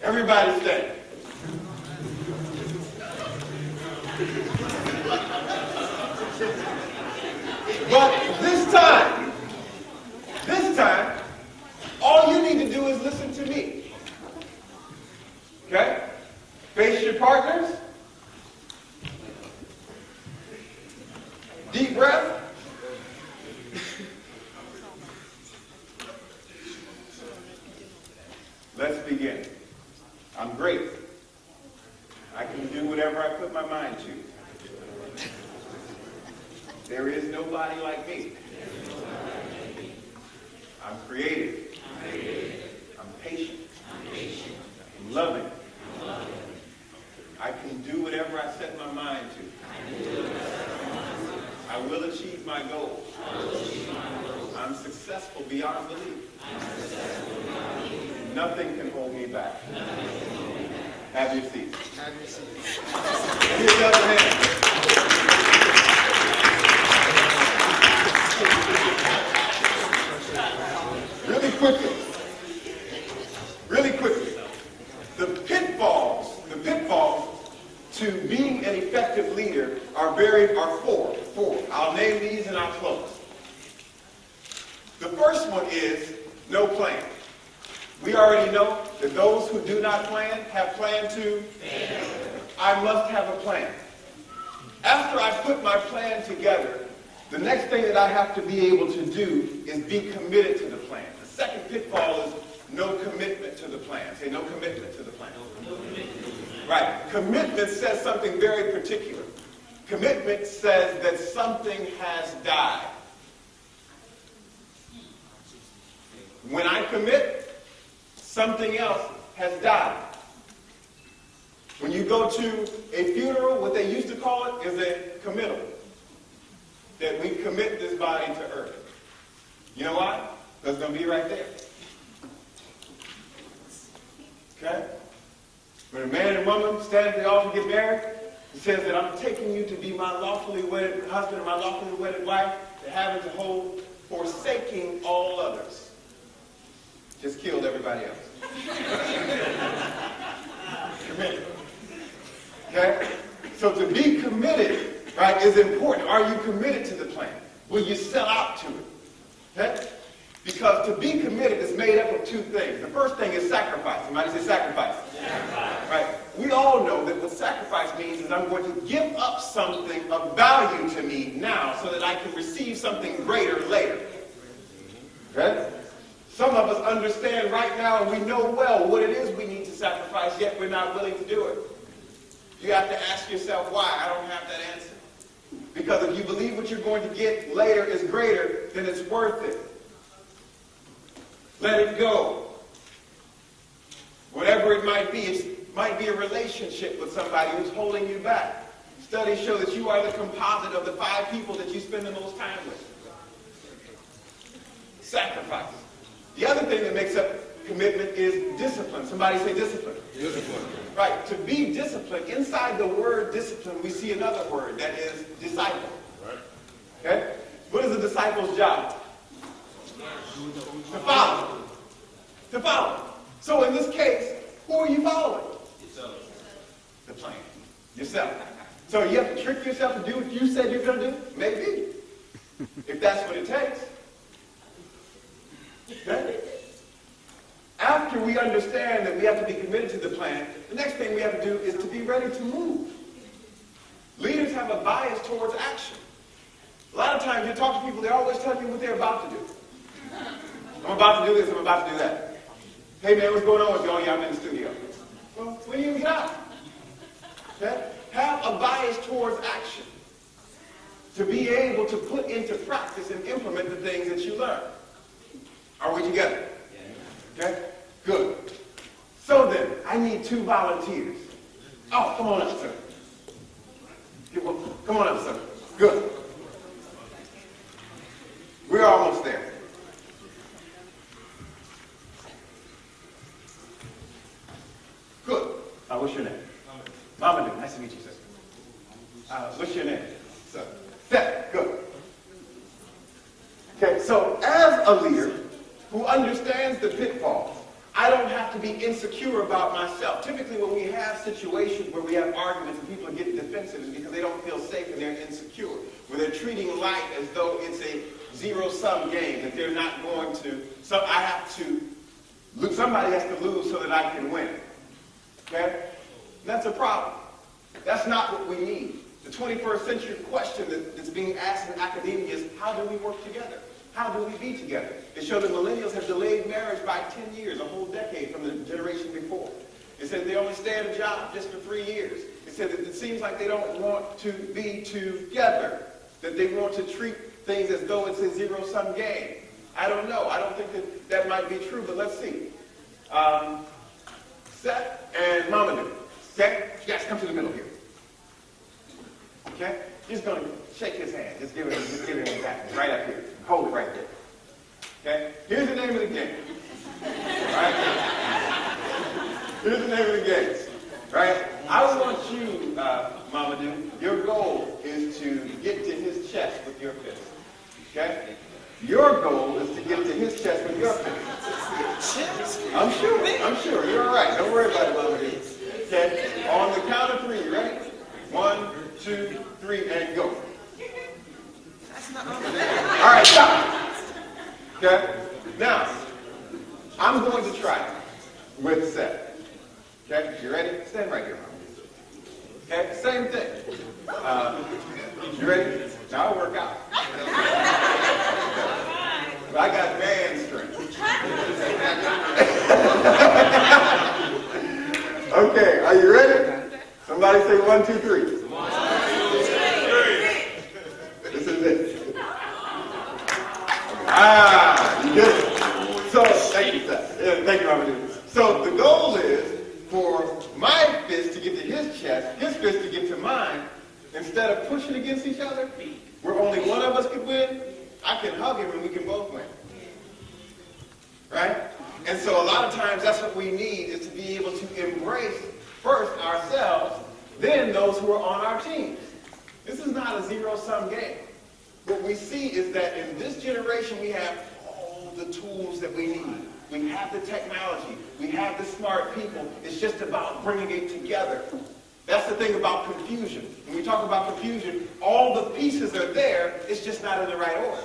Everybody stay. But this time, all you need to do is listen to me. Okay? Face your partners. Deep breath. Let's begin. I'm great. I can do whatever I put my mind to. There is nobody like me. I'm creative. I'm patient. I'm loving. I can do whatever I set my mind to. I will achieve my goals. I'm successful beyond belief. Nothing can hold me back. Have your seat. Here's the other hand. Really quickly, the pitfalls to being an effective leader are four. I'll name these and I'll close. first one is no plan. We already know that those who do not plan have planned to fail. I must have a plan. After I put my plan together, the next thing that I have to be able to do is be committed to the plan. The second pitfall is no commitment to the plan. Say no commitment to the plan. Right. Commitment says something very particular. Commitment says that something has died. When I commit, something else has died. When you go to a funeral, what they used to call it is a committal. That we commit this body to earth. You know why? Because it's going to be right there. Okay? When a man and woman stand at the altar and get married, it says that I'm taking you to be my lawfully wedded husband and my lawfully wedded wife, to have and to hold, forsaking all others. Just killed everybody else. Committed. Okay? So to be committed, right, is important. Are you committed to the plan? Will you sell out to it? Okay? Because to be committed is made up of two things. The first thing is sacrifice. Somebody say sacrifice. Sacrifice. Right? We all know that what sacrifice means is I'm going to give up something of value to me now so that I can receive something greater later. Okay? Some of us understand right now and we know well what it is we need to sacrifice, yet we're not willing to do it. You have to ask yourself why. I don't have that answer. Because if you believe what you're going to get later is greater, then it's worth it. Let it go. Whatever it might be. It might be a relationship with somebody who's holding you back. Studies show that you are the composite of the 5 people that you spend the most time with. Sacrifice. The other thing that makes up commitment is discipline. Somebody say discipline. Discipline. Right. To be disciplined, inside the word discipline, we see another word that is disciple. Right. Okay? What is a disciple's job? To follow. To follow. So in this case, who are you following? Yourself. The plan. Yourself. So you have to trick yourself to do what you said you're going to do? Maybe. If that's what it takes. Okay? After we understand that we have to be committed to the plan, the next thing we have to do is to be ready to move. Leaders have a bias towards action. A lot of times you talk to people, they're always telling you what they're about to do. I'm about to do this, I'm about to do that. Hey man, what's going on with you? Oh yeah, I'm in the studio. Well, when do you get out? Okay? Have a bias towards action. To be able to put into practice and implement the things that you learn. Are we together? Okay? Good. So then, I need 2 volunteers. Oh, come on up, sir. Come on up, sir. Good. We're almost there. Good. What's your name? Mama. Nice to meet you, sir. What's your name? Sir. Seth. Good. Okay, so as a leader who understands the pitfalls, I don't have to be insecure about myself. Typically when we have situations where we have arguments and people are getting defensive, it's because they don't feel safe and they're insecure. Where they're treating life as though it's a zero-sum game, that they're not going to, somebody has to lose so that I can win. Okay? That's a problem. That's not what we need. The 21st century question that's being asked in academia is, how do we work together? How do we be together? It showed that millennials have delayed marriage by 10 years, a whole decade from the generation before. It said they only stay at a job just for 3 years. It said that it seems like they don't want to be together, that they want to treat things as though it's a zero-sum game. I don't know. I don't think that might be true, but let's see. Seth and Mamadou. Okay? You guys come to the middle here. Okay? You're just going to shake his hand. Just give him a tap. Right up here. Hold it right there. Okay? Here's the name of the game. Right? Here's the name of the game. Right? I want you, Mamadou, your goal is to get to his chest with your fist. Okay? Your goal is to get to his chest with your fist. I'm sure. You're all right. Don't worry about it, Mamadou. Okay? On the count of 3, right? 1, 2, 3, and go. All right, stop. Okay? Now, I'm going to try it with Seth. Okay, you ready? Stand right here, Mom. Okay, same thing. You ready? Now I'll work out. But I got man strength. Okay, are you ready? Somebody say 1, 2, 3. 1, 2, 3. This is it. You get it. So, thank you, Seth. Yeah, thank you, Mama. So the goal is for my fist to get to his chest, his fist to get to mine. Instead of pushing against each other, where only one of us could win, I can hug him and we can both win. Right? And so a lot of times that's what we need, is to be able to embrace first ourselves, then those who are on our teams. This is not a zero-sum game. What we see is that in this generation we have all the tools that we need. We have the technology. We have the smart people. It's just about bringing it together. That's the thing about confusion. When we talk about confusion, all the pieces are there, it's just not in the right order.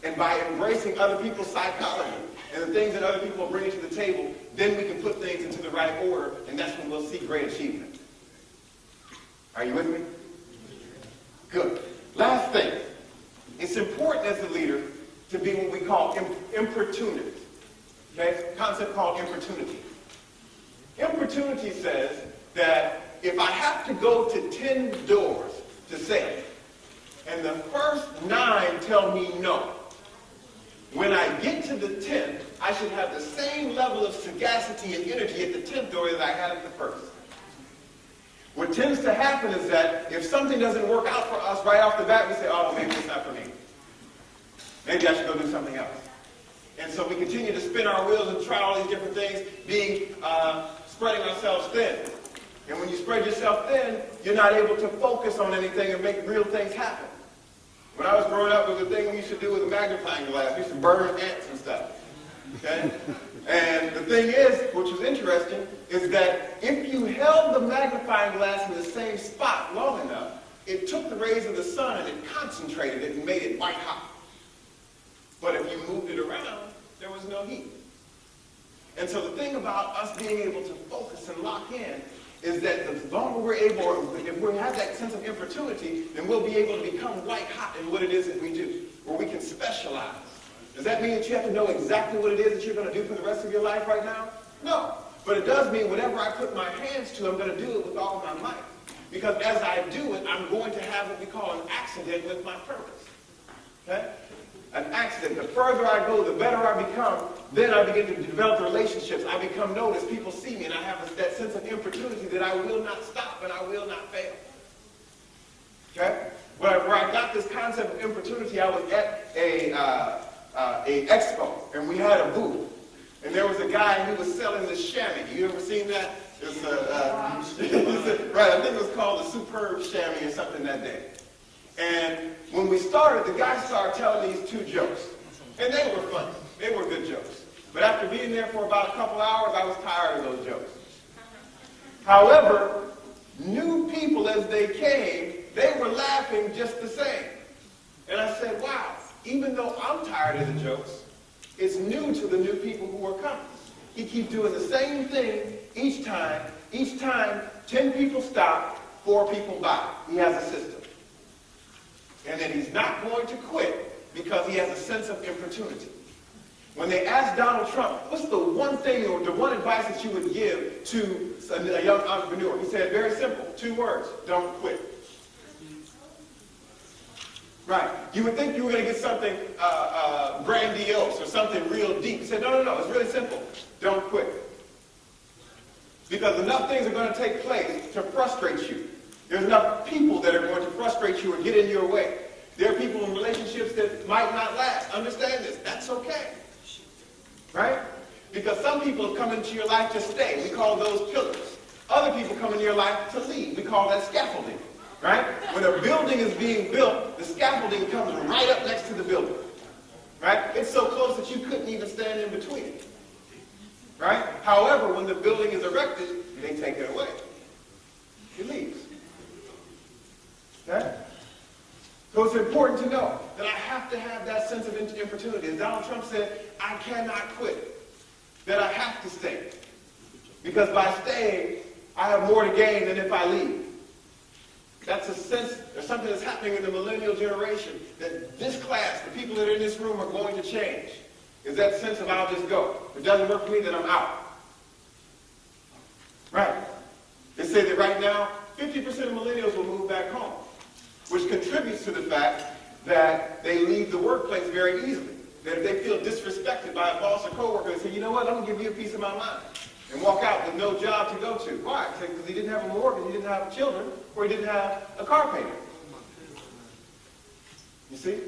And by embracing other people's psychology and the things that other people are bringing to the table, then we can put things into the right order, and that's when we'll see great achievement. Are you with me? Good. Last thing. It's important as a leader to be what we call importunate. Okay? A concept called importunity. Importunity says that if I have to go to 10 doors to sell, and the first 9 tell me no, when I get to the 10th, I should have the same level of sagacity and energy at the 10th door that I had at the first. What tends to happen is that if something doesn't work out for us right off the bat, we say, oh, well, maybe it's not for me. Maybe I should go do something else. And so we continue to spin our wheels and try all these different things, spreading ourselves thin. And when you spread yourself thin, you're not able to focus on anything and make real things happen. When I was growing up, there was a thing we used to do with a magnifying glass. We used to burn ants and stuff. Okay? And the thing is, which was interesting, is that if you held the magnifying glass in the same spot long enough, it took the rays of the sun and it concentrated it and made it white hot. But if you moved it around, there was no heat. And so the thing about us being able to focus and lock in is that the longer we're able, if we have that sense of importunity, then we'll be able to become white hot in what it is that we do, where we can specialize. Does that mean that you have to know exactly what it is that you're going to do for the rest of your life right now? No. But it does mean whatever I put my hands to, I'm going to do it with all of my might. Because as I do it, I'm going to have what we call an accident with my purpose. Okay? An accident. The further I go, the better I become. Then I begin to develop relationships. I become noticed. People see me, and I have that sense of importunity that I will not stop and I will not fail. Okay? Where I got this concept of importunity, I was at a expo, and we had a booth. And there was a guy who was selling this chamois. You ever seen that? It's right, I think it was called the Superb Chamois or something that day. And when we started, the guy started telling these 2 jokes. And they were funny. They were good jokes. But after being there for about a couple hours, I was tired of those jokes. However, new people as they came, they were laughing just the same. And I said, wow, even though I'm tired of the jokes, it's new to the new people who are coming. He keeps doing the same thing each time. Each time, 10 people stop, 4 people buy. He has a system. And then he's not going to quit because he has a sense of importunity. When they asked Donald Trump, what's the one thing or the one advice that you would give to a young entrepreneur? He said, very simple, 2 words, don't quit. Right. You would think you were going to get something grandiose or something real deep. He said, no, it's really simple. Don't quit. Because enough things are going to take place to frustrate you. There's enough people that are going to frustrate you or get in your way. There are people in relationships that might not last. Understand this. That's okay. Right? Because some people have come into your life to stay. We call those pillars. Other people come into your life to lead. We call that scaffolding. Right? When a building is being built, the scaffolding comes right up next to the building. Right? It's so close that you couldn't even stand in between it. Right? However, when the building is erected, they take it away. It leaves. Okay? So it's important to know that I have to have that sense of opportunity. As Donald Trump said, I cannot quit. That I have to stay. Because by staying, I have more to gain than if I leave. That's a sense, there's something that's happening in the millennial generation, that this class, the people that are in this room are going to change. Is that sense of I'll just go. If it doesn't work for me, then I'm out. Right. They say that right now, 50% of millennials will move back home, which contributes to the fact that they leave the workplace very easily. That if they feel disrespected by a boss or coworker, they say, you know what, I'm going to give you a piece of my mind. And walk out with no job to go to. Why? Because he didn't have a mortgage, he didn't have children, or he didn't have a car payment. You see?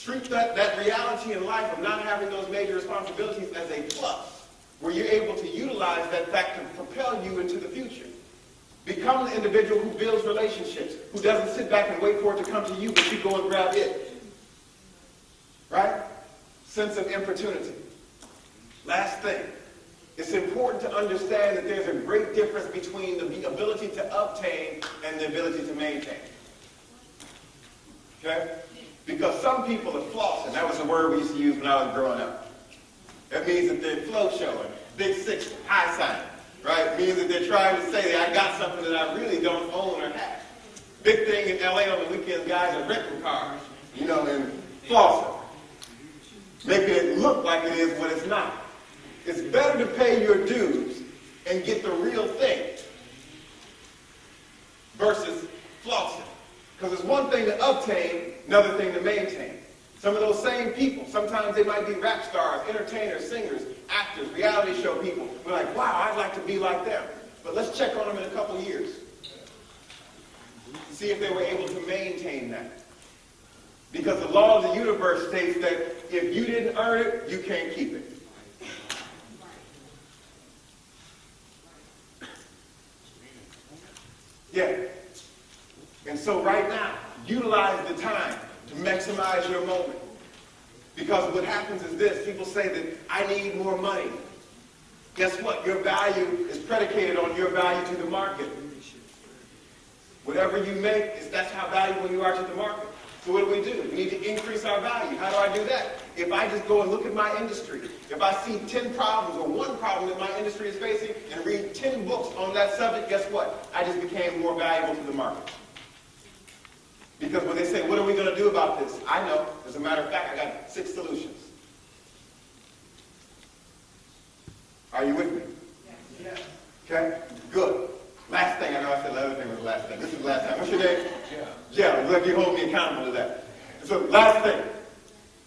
Treat that reality in life of not having those major responsibilities as a plus, where you're able to utilize that fact to propel you into the future. Become the individual who builds relationships, who doesn't sit back and wait for it to come to you, but you go and grab it. Right? Sense of opportunity. Last thing. It's important to understand that there's a great difference between the ability to obtain and the ability to maintain. Okay? Because some people are flossing. That was a word we used to use when I was growing up. That means that they're flow showing, big six, high sign. Right? It means that they're trying to say that I got something that I really don't own or have. Big thing in LA on the weekends, guys are renting cars, and flossing. Making it look like it is what it's not. It's better to pay your dues and get the real thing versus flossing. Because it's one thing to obtain, another thing to maintain. Some of those same people, sometimes they might be rap stars, entertainers, singers, actors, reality show people. We're like, wow, I'd like to be like them. But let's check on them in a couple of years. See if they were able to maintain that. Because the law of the universe states that if you didn't earn it, you can't keep it. Yeah. And so right now, utilize the time to maximize your moment. Because what happens is this. People say that I need more money. Guess what? Your value is predicated on your value to the market. Whatever you make, that's how valuable you are to the market. So what do? We need to increase our value. How do I do that? If I just go and look at my industry, if I see 10 problems or one problem that my industry is facing and read 10 books on that subject, guess what? I just became more valuable to the market. Because when they say, what are we going to do about this? I know. As a matter of fact, I got 6 solutions. Are you with me? Yes. Okay? Good. Last thing, I know I said the other thing was the last thing. This is the last time. What's your name? Yeah. Look, you hold me accountable to that. So, last thing.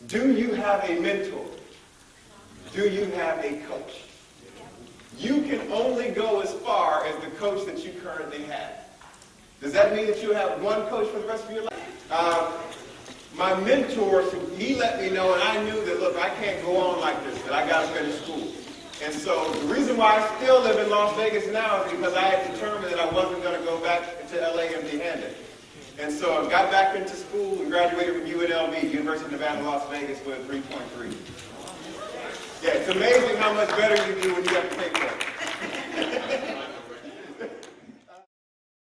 Do you have a mentor? Do you have a coach? You can only go as far as the coach that you currently have. Does that mean that you have one coach for the rest of your life? My mentor, he let me know, and I knew that, look, I can't go on like this, that I got to finish school. And so the reason why I still live in Las Vegas now is because I had determined that I wasn't going to go back to LA empty-handed. And so I got back into school and graduated from UNLV, University of Nevada, Las Vegas, with a 3.3. Yeah, it's amazing how much better you do when you have to pay for it.